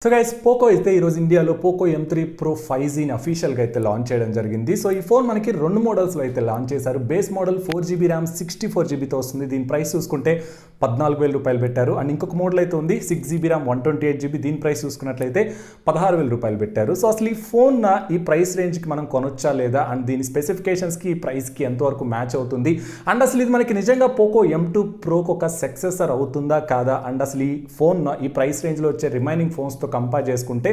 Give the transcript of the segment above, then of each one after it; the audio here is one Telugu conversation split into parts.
సో గైస్ పోకో అయితే ఈరోజు ఇండియాలో పోకో M3 Pro 5Gని అఫీషియల్గా అయితే లాంచ్ చేయడం జరిగింది. సో ఈ ఫోన్ మనకి రెండు మోడల్స్లో అయితే లాంచ్ చేశారు. బేస్ మోడల్ 4GB ర్యామ్ 64GBతో వస్తుంది. దీని ప్రైస్ చూసుకుంటే 14,000 రూపాయలు పెట్టారు. అండ్ ఇంకొక మోడల్ అయితే ఉంది 6GB ర్యామ్ 128GB. దీని ప్రైస్ చూసుకున్నట్లయితే 16,000 రూపాయలు పెట్టారు. సో అసలు ఈ ఫోన్ ఈ ప్రైస్ రేంజ్కి మనం కొనొచ్చా లేదా అండ్ దీని స్పెసిఫికేషన్స్కి ఈ ప్రైస్కి ఎంతవరకు మ్యాచ్ అవుతుంది అండ్ అసలు ఇది మనకి నిజంగా పోకో M2 Proకి ఒక సక్సెసర్ అవుతుందా కాదా అండ్ అసలు ఈ ఫోన్ ఈ ప్రైస్ రేంజ్లో వచ్చే రిమైనింగ్ ఫోన్స్తో కంపేర్ చేసుకుంటే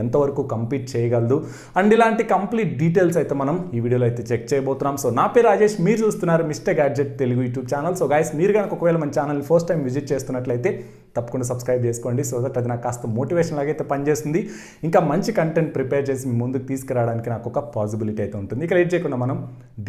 ఎంతవరకు కంపీట్ చేయగలదు అండ్ ఇలాంటి కంప్లీట్ డీటెయిల్స్ అయితే మనం ఈ వీడియోలో అయితే చెక్ చేయబోతున్నాం. సో నా పేరు రాజేష్, మీరు చూస్తున్నారు mister gadget Telugu YouTube channel. So guys మీరు కనుక ఒకవేళ మన ఛానల్ని ఫస్ట్ టైం విజిట్ చేస్తున్నట్లయితే తప్పకుండా సబ్స్క్రైబ్ చేసుకోండి. సో దట్ అది నాకు కాస్త మోటివేషన్ లాగైతే పనిచేస్తుంది. ఇంకా మంచి కంటెంట్ ప్రిపేర్ చేసి మీ ముందుకు తీసుకురావడానికి నాకు ఒక పాసిబిలిటీ అయితే ఉంటుంది. ఇక లేట్ చేయకుండా మనం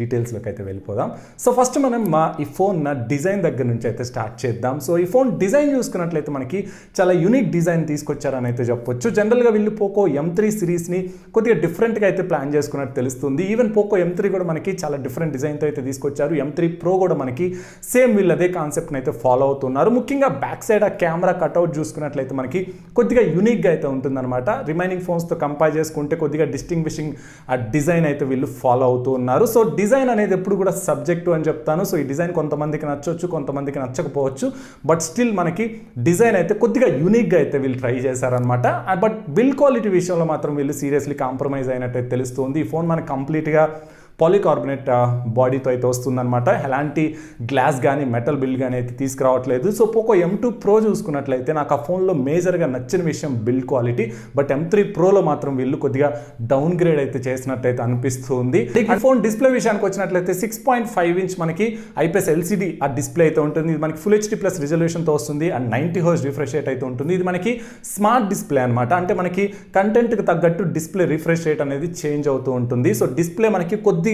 డీటెయిల్స్లోకి అయితే వెళ్ళిపోదాం. సో ఫస్ట్ మనం ఈ ఫోన్ డిజైన్ దగ్గర నుంచి అయితే స్టార్ట్ చేద్దాం. సో ఈ ఫోన్ డిజైన్ చూసుకున్నట్లయితే మనకి చాలా యూనిక్ డిజైన్ తీసుకొచ్చారని అయితే చెప్పొచ్చు. జనరల్గా వీళ్ళు పోకో M3 సిరీస్ని కొద్దిగా డిఫరెంట్గా అయితే ప్లాన్ చేసుకున్నట్టు తెలుస్తుంది. ఈవెన్ పోకో M3 కూడా మనకి చాలా డిఫరెంట్ డిజైన్తో అయితే తీసుకొచ్చారు. M3 Pro కూడా మనకి సేమ్ వీళ్ళు అదే కాన్సెప్ట్ని అయితే ఫాలో అవుతున్నారు. ముఖ్యంగా బ్యాక్ సైడ్ ఆ కెమెరా కట్అవుట్ చూసుకున్నట్లయితే మనకి కొద్దిగా యూనిక్గా అయితే ఉంటుందన్నమాట. రిమైనింగ్ ఫోన్స్తో కంపేర్ చేసుకుంటే కొద్దిగా డిస్టింగ్విషింగ్ ఆ డిజైన్ అయితే వీళ్ళు ఫాలో అవుతూ ఉన్నారు. సో డిజైన్ అనేది ఎప్పుడు కూడా సబ్జెక్టు అని చెప్తాను. సో ఈ డిజైన్ కొంతమందికి నచ్చవచ్చు, కొంతమందికి నచ్చకపోవచ్చు. బట్ స్టిల్ మనకి డిజైన్ అయితే కొద్దిగా యూనిక్గా అయితే వీళ్ళు ట్రై చేశారనమాట. బట్ బిల్డ్ క్వాలిటీ విషయంలో మాత్రం వీళ్ళు సీరియస్లీ కాంప్రమైజ్ అయినట్టు తెలుస్తుంది. ఈ ఫోన్ మనకి కంప్లీట్గా పాలికార్బోనేట్ బాడీతో అయితే వస్తుందన్నమాట. ఎలాంటి గ్లాస్ కానీ మెటల్ బిల్డ్ కానీ అయితే తీసుకురావట్లేదు. సో పోకో M2 Pro చూసుకున్నట్లయితే నాకు ఆ ఫోన్లో మేజర్గా నచ్చిన విషయం బిల్డ్ క్వాలిటీ. బట్ M3 Proలో మాత్రం వీళ్ళు కొద్దిగా డౌన్ గ్రేడ్ అయితే చేసినట్టయితే అనిపిస్తుంది. ఈ ఫోన్ డిస్ప్లే విషయానికి వచ్చినట్లయితే 6.5 ఇంచ్ మనకి IPS LCD ఆ డిస్ప్లే అయితే ఉంటుంది. ఇది మనకి ఫుల్ HD ప్లస్ రిజల్యూషన్తో వస్తుంది అండ్ 90 Hz రిఫ్రెష్ రేట్ అయితే ఉంటుంది. ఇది మనకి స్మార్ట్ డిస్ప్లే అనమాట. అంటే మనకి కంటెంట్కి తగ్గట్టు డిస్ప్లే రిఫ్రెష్ రేట్ అనేది చేంజ్ అవుతూ ఉంటుంది. సో డిస్ప్లే మనకి కొద్దిగా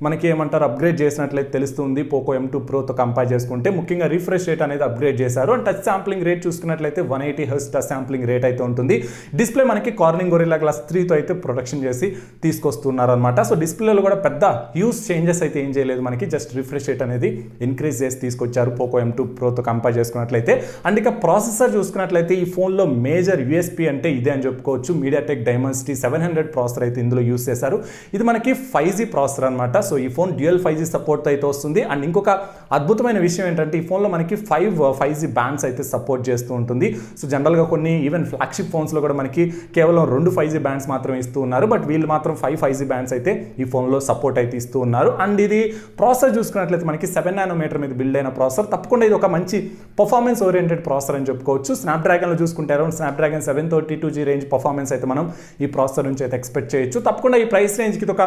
మనకి ఏమంటారు అప్గ్రేడ్ చేసినట్లయితే తెలుస్తుంది పోకో M2 Proతో కంపేర్ చేసుకుంటే. ముఖ్యంగా రిఫ్రెష్ రేట్ అనేది అప్గ్రేడ్ చేశారు. అండ్ టచ్ శాంప్లింగ్ రేట్ చూసుకున్నట్లయితే 180 Hz టచ్ శాంప్లింగ్ రేట్ అయితే ఉంటుంది. డిస్ప్లే మనకి కార్నింగ్ గొరిల్లా గ్లాస్ 3తో అయితే ప్రొటెక్షన్ చేసి తీసుకొస్తున్నారు అనమాట. సో డిస్ప్లేలో కూడా పెద్ద హ్యూజ్ చేంజెస్ అయితే ఏం చేయలేదు. మనకి జస్ట్ రిఫ్రెష్ రేట్ అనేది ఇంక్రీజ్ చేసి తీసుకొచ్చారు పోకో M2 Proతో కంపేర్ చేసుకున్నట్లయితే. అండ్ ఇక ప్రాసెసర్ చూసుకున్నట్లయితే ఈ ఫోన్లో మేజర్ USP అంటే ఇదే అని చెప్పుకోవచ్చు. మీడియాటెక్ డైమెన్సిటీ 700 ప్రాసెసర్ అయితే ఇందులో యూస్ చేశారు. ఇది మనకి 5G ప్రాసెసర్ అనమాట. సో ఈ ఫోన్ డ్యూయల్ 5G సపోర్ట్ అయితే వస్తుంది. అండ్ ఇంకొక అద్భుతమైన విషయం ఏంటంటే ఈ ఫోన్లో మనకి 5G బ్యాండ్స్ అయితే సపోర్ట్ చేస్తూ ఉంటుంది. సో జనరల్గా కొన్ని ఈవెన్ ఫ్లాగ్షిప్ ఫోన్స్లో కూడా మనకి కేవలం 2 5G బ్యాండ్స్ మాత్రం ఇస్తూ ఉన్నారు. బట్ వీళ్ళు మాత్రం 5G బ్యాండ్స్ అయితే ఈ ఫోన్లో సపోర్ట్ అయితే ఇస్తూ ఉన్నారు. అండ్ ఇది ప్రాసెసర్ చూసుకున్నట్లయితే మనకి 7 nm మీద బిల్డ్ అయిన ప్రాసెసర్. తప్పకుండా ఇది ఒక మంచి పర్ఫార్మెన్స్ ఓరియంటెడ్ ప్రాసెసర్ అని చెప్పుకోవచ్చు. స్నాప్డ్రాగన్లో చూసుకుంటే around Snapdragon 732G range performance అయితే మనం ఈ ప్రాసెసర్ నుంచి అయితే ఎక్స్పెక్ట్ చేయొచ్చు. తప్పకుండా ఈ ప్రైస్ రేంజ్కి ఇది ఒక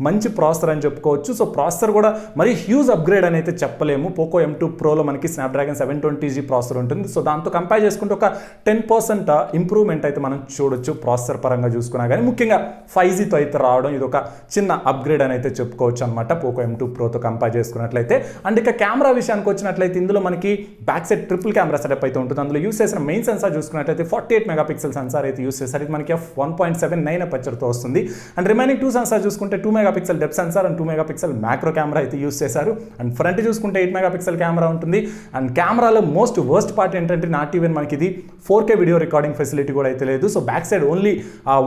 మంచి ప్రాసెసర్ అని చెప్పుకోవచ్చు. సో ప్రాసెసర్ కూడా మరి హ్యూజ్ అప్గ్రేడ్ అని అయితే చెప్పలేము. పోకో M2 Proలో మనకి స్నాప్డ్రాగన్ 720G ప్రాసెసర్ ఉంటుంది. సో దాంతో కంపేర్ చేసుకుంటే ఒక 10% ఇంప్రూవ్మెంట్ అయితే మనం చూడొచ్చు ప్రాసెసర్ పరంగా చూసుకున్నా కానీ. ముఖ్యంగా 5Gతో అయితే రావడం ఇది ఒక చిన్న అప్గ్రేడ్ అని అయితే చెప్పుకోవచ్చు అనమాట పోకో M2 Proతో కంపేర్ చేసుకున్నట్లయితే. అండ్ ఇక కెమెరా విషయానికి వచ్చినట్లయితే ఇందులో మనకి back side triple camera setup అయితే ఉంటుంది. అందులో యూస్ చేసిన మెయిన్ సెన్సార్ చూసుకున్నట్లయితే 48 మెగాపిక్సెల్ సెన్సార్ అయితే యూస్ చేశారు. ఇది మనకి 1.79 అపర్చర్తో వస్తుంది. అండ్ రిమైనింగ్ 2 సెన్సార్ చూసుకుంటే 2 megapixel depth censor and 2 megapixel macro camera అయితే యూస్ చేశారు. అండ్ ఫ్రంట్ చూసుకుంటే 8 మెగాపిక్సెల్ కెమెరా ఉంటుంది. అండ్ కెమెరాలో మోస్ట్ వర్స్ట్ పార్ట్ ఏంటంటే నాట్ ఈవెన్ మనకి ఇది 4K వీడియో రికార్డింగ్ ఫెసిలిటీ కూడా అయితే లేదు. So back side only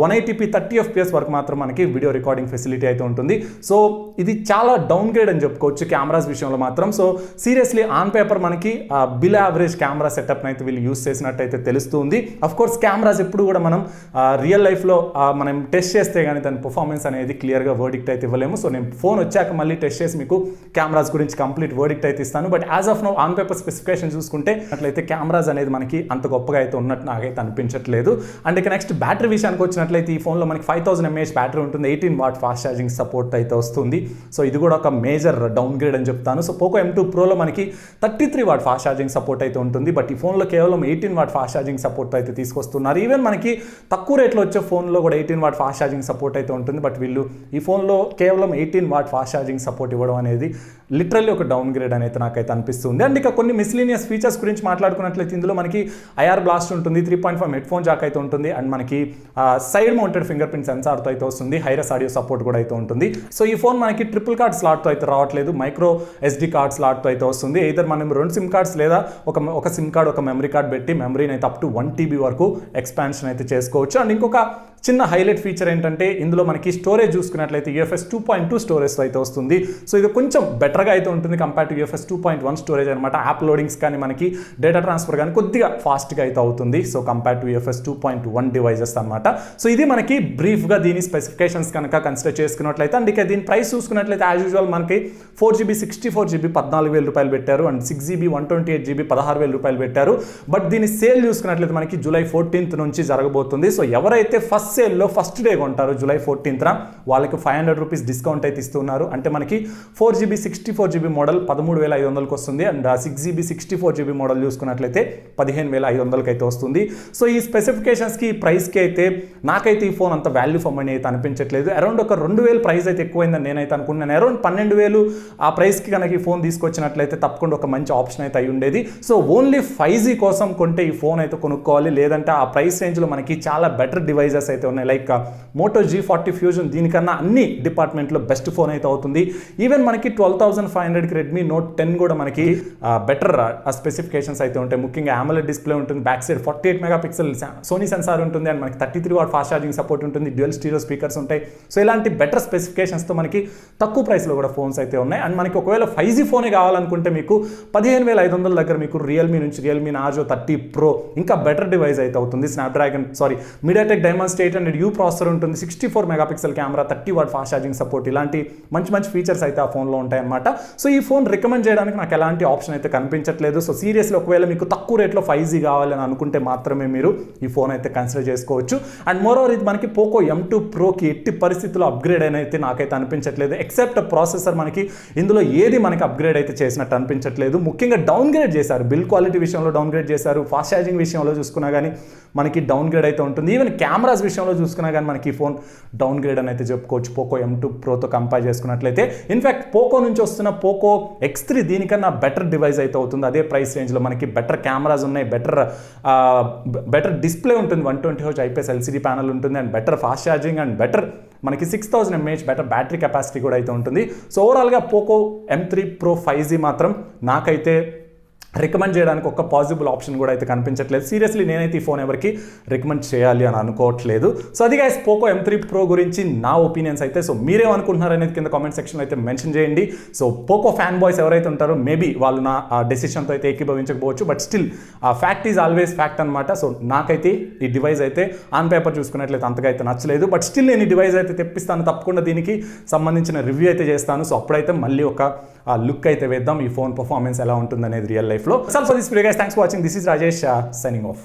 180p 30 FPS వరకు మాత్రం మనకి వీడియో రికార్డింగ్ ఫెసిలిటీ అయితే ఉంటుంది. సో ఇది చాలా డౌన్ గ్రేడ్ అని చెప్పుకోవచ్చు కెమెరాస్ విషయంలో మాత్రం. సో సీరియస్లీ ఆన్ పేపర్ మనకి బిల్ యావరేజ్ కెమెరా సెటప్ అయితే వీళ్ళు యూస్ చేసినట్టు అయితే తెలుస్తుంది. అఫ్ కోర్స్ కెమెరాస్ ఎప్పుడు కూడా మనం రియల్ లైఫ్లో మనం టెస్ట్ చేస్తే కానీ దాని పర్ఫార్మెన్స్ అనేది క్లియర్గా వర్డిక్ట్ అయితే ఇవ్వలేము. సో నేను ఫోన్ వచ్చాక మళ్ళీ టెస్ట్ చేసి మీకు కెమెరాస్ గురించి కంప్లీట్ వర్డిక్ట్ అయితే ఇస్తాను. But as of now on paper specification చూసుకుంటే అట్లయితే కెమెరాస్ అనేది మనకి అంత గొప్పగా అయితే ఉన్నట్టు నాకైతే అనిపించట్లేదు. అండ్ ఇక నెక్స్ట్ బ్యాటరీ విషయానికి వచ్చినట్లయితే ఈ ఫోన్లో మనకి 5000 mAh బ్యాటరీ ఉంటుంది. 18 వాట్ ఫాస్ట్ ఛార్జింగ్ సపోర్ట్ అయితే వస్తుంది. సో ఇది కూడా ఒక మేజర్ డౌన్ గ్రేడ్ అని చెప్తాను. సో పోకో M2 Proలో మనకి 33 వాట్ ఫాస్ట్ ఛార్జింగ్ సపోర్ట్ అయితే ఉంటుంది. బట్ ఈ ఫోన్లో కేవలం 18 వాట్ ఫాస్ట్ ఛార్జింగ్ సపోర్ట్ అయితే తీసుకొస్తున్నారు. ఈవెన్ మనకి తక్కువ రేట్లో వచ్చే ఫోన్లో కూడా 18 వాట్ ఫాస్ట్ ఛార్జింగ్ సపోర్ట్ అయితే ఉంటుంది. బట్ వీళ్ళు ఈ ఫోన్లో కేవలం 18 వాట్ ఫాస్ట్ ఛార్జింగ్ సపోర్ట్ ఇవ్వడం అనేది లిటరల్లీ ఒక డౌన్ గ్రేడ్ అనేది నాకైతే అనిపిస్తుంది. అండ్ ఇక కొన్ని మిస్లీనియస్ ఫీచర్స్ గురించి మాట్లాడుకున్నట్లయితే ఇందులో మనకి ఐఆర్ బ్లాస్ట్ ఉంటుంది, 3.5 హెడ్ ఫోన్ జాక్ అయితే ఉంటుంది, అండ్ మనకి సైడ్ మౌంటెడ్ ఫింగర్ ప్రింట్ సెన్సార్తో అయితే వస్తుంది, హైరస్ ఆడియో సపోర్ట్ కూడా అయితే ఉంటుంది. సో ఈ ఫోన్ మనకి ట్రిపుల్ కార్డ్ స్లాట్తో అయితే రావట్లేదు, మైక్రో ఎస్డి కార్డ్ స్లాట్తో అయితే వస్తుంది. ఇద్దరు మనం 2 సిమ్ కార్డ్స్ లేదా ఒక సిమ్ కార్డ్ ఒక మెమరీ కార్డ్ పెట్టి మెమరీని అయితే అప్ టు 1 TB వరకు ఎక్స్పాన్షన్ అయితే చేసుకోవచ్చు. అండ్ ఇంకొక చిన్న హైలైట్ ఫీచర్ ఏంటంటే ఇందులో మనకి స్టోరేజ్ చూసుకున్నట్లయితే UFS 2.2 స్టోరేజ్ అయితే వస్తుంది. సో ఇది కొంచెం బెటర్గా అయితే ఉంటుంది కంపేర్ టు UFS 2.1 స్టోరేజ్ అనమాట. యాప్ లోడింగ్స్ కానీ మనకి డేటా ట్రాన్స్ఫర్ కానీ కొద్దిగా ఫాస్ట్గా అయితే అవుతుంది. So compare to UFS 2.1 devices అనమాట. సో ఇది మనకి బ్రీఫ్గా దీని స్పెసిఫికేషన్స్ కనుక కన్సిడర్ చేసుకున్నట్లయితే, అండ్ ఇక దీని ప్రైస్ చూసుకున్నట్లయితే యాజ్ యూజువల్ మనకి 4GB 64GB 14,000 రూపాయలు పెట్టారు, అండ్ 6GB 128GB 16,000 రూపాయలు పెట్టారు. బట్ దీని సేల్ చూసుకున్నట్లయితే మనకి జూలై 14th నుంచి జరగబోతుంది. సో ఎవరైతే ఫస్ట్ సేల్లో ఫస్ట్ డే కొంటారు జూలై 14th వాళ్ళకి 500 రూపీస్ డిస్కౌంట్ అయితే ఇస్తున్నారు. అంటే మనకి 4GB 64GB మోడల్ 13,500కి వస్తుంది, అండ్ 6GB 64GB మోడల్ చూసుకున్నట్లయితే 15,500కి అయితే వస్తుంది. సో ఈ స్పెసిఫికేషన్స్కి ఈ ప్రైస్కి అయితే నాకైతే ఈ ఫోన్ అంత వాల్యూ ఫర్ మనీ అయితే అనిపించట్లేదు. అరౌండ్ ఒక 2,000 ప్రైస్ అయితే ఎక్కువైందని నేనైతే అనుకున్నాను. అరౌండ్ 12,000 ఆ ప్రైస్కి కనుక ఈ ఫోన్ తీసుకొచ్చినట్లయితే తప్పకుండా ఒక మంచి ఆప్షన్ అయితే అయి ఉండేది. సో ఓన్లీ 5G కోసం కొంటే ఈ ఫోన్ అయితే కొనుక్కోవాలి, లేదంటే ఆ ప్రైస్ రేంజ్లో మనకి చాలా బెటర్ డివైజెస్ అయితే ఉన్నాయి. లైక్ మోటో G40 ఫ్యూజన్ దీనికన్నా అన్ని డిపార్ట్మెంట్లో బెస్ట్ ఫోన్ అయితే అవుతుంది. ఈవెన్ మనకి 12,500కి రెడ్మీ నోట్ 10 కూడా మనకి బెటర్ స్పెసిఫికేషన్స్ అయితే ఉంటాయి. ముఖ్యంగా AMOLED డిస్ప్లే ఉంటుంది, back side 48 megapixel Sony sensor ఉంటుంది, అండ్ మనకి 33 వాట్ ఫాస్ట్ ఛార్జింగ్ సపోర్ట్ ఉంటుంది, డ్యూయల్ స్టీరియో స్పీకర్స్ ఉంటాయి. సో ఇలాంటి బెటర్ స్పెసిఫికేషన్స్తో మనకి తక్కువ ప్రైస్లో కూడా ఫోన్స్ అయితే ఉన్నాయి. అండ్ మనకి ఒకవేళ 5G ఫోనే కావాలనుకుంటే మీకు 15,500 దగ్గర మీకు రియల్మీ నార్జో 30 Pro ఇంకా బెటర్ డివైస్ అయితే అవుతుంది. మీడియాటెక్ డైమండ్ 800 U ప్రాసెసర్ ఉంటుంది, 64 megapixel camera, 30 what fast charging support, ఇలాంటి మంచి ఫీచర్స్ అయితే ఆ ఫోన్లో ఉంటాయి అన్నమాట. సో ఈ ఫోన్ రికమెండ్ చేయడానికి నాకు ఎలాంటి ఆప్షన్ అయితే కనిపించట్లేదు. సో సీరియస్లీ ఒకవేళ మీకు తక్కువ రేట్లో 5G కావాలని అనుకుంటే మాత్రమే మీరు ఈ ఫోన్ అయితే కన్సిడర్ చేసుకోవచ్చు. అండ్ మోరోవర్ ఇది మనకి పోకో M2 Proకి ఎట్టి పరిస్థితుల్లో అప్గ్రేడ్ అయితే నాకైతే అనిపించట్లేదు. ఎక్సెప్ట్ ప్రాసెసర్ మనకి ఇందులో ఏది మనకి అప్గ్రేడ్ అయితే చేసినట్టు అనిపించట్లేదు. ముఖ్యంగా డౌన్ గ్రేడ్ చేశారు, బిల్డ్ క్వాలిటీ విషయంలో డౌన్ గ్రేడ్ చేశారు, ఫాస్ట్ ఛార్జింగ్ విషయంలో చూసుకున్నా కానీ మనకి డౌన్ గ్రేడ్ అయితే ఉంటుంది. ఈవెన్ కెమెరాస్ విషయంలో చూసుకున్నా కానీ మనకి ఈ ఫోన్ డౌన్ గ్రేడ్ అని అయితే చెప్పుకోవచ్చు పోకో M2 Proతో కంపేర్ చేసుకున్నట్లయితే. ఇన్ఫాక్ట్ పోకో నుంచి వస్తున్న పోకో X3 దీనికన్నా బెటర్ డివైస్ అయితే అవుతుంది. అదే ప్రైస్ రేంజ్లో మనకి బెటర్ కెమెరాస్ ఉన్నాయి, బెటర్ డిస్ప్లే ఉంటుంది, 120Hz IPS LCD ప్యానల్ ఉంటుంది, and better fast charging, and better మనకి 6000 mAh బెటర్ బ్యాటరీ కెపాసిటీ కూడా అయితే ఉంటుంది. సో ఓవరాల్గా పోకో M3 Pro 5G మాత్రం నాకైతే రికమెండ్ చేయడానికి ఒక పాసిబుల్ ఆప్షన్ కూడా అయితే కనిపించట్లేదు. సీరియస్లీ నేనైతే ఈ ఫోన్ ఎవరికి రికమెండ్ చేయాలి అని అనుకోవట్లేదు. సో అది గైస్ పోకో M3 Pro గురించి నా ఒపీనియన్స్ అయితే. సో మీరేమనుకుంటున్నారు అనేది కింద కామెంట్ సెక్షన్లో అయితే మెన్షన్ చేయండి. సో పోకో ఫ్యాన్ బాయ్స్ ఎవరైతే ఉంటారో మేబీ వాళ్ళు నా డెసిషన్తో అయితే ఏకీభవించకపోవచ్చు, but still fact is always fact అనమాట. సో నాకైతే ఈ డివైస్ అయితే ఆన్ పేపర్ చూసుకున్నట్లయితే అంతగా అయితే నచ్చలేదు, బట్ స్టిల్ నేను ఈ డివైస్ అయితే తెప్పిస్తాను, తప్పకుండా దీనికి సంబంధించిన రివ్యూ అయితే చేస్తాను. సో అప్పుడైతే మళ్ళీ ఒక లుక్ అయితే వేద్దాం ఈ ఫోన్ పర్ఫార్మెన్స్ ఎలా ఉంటుంది అనేది రియల్ లైఫ్లో. So for this video guys, thanks for watching. This is Rajesh signing off.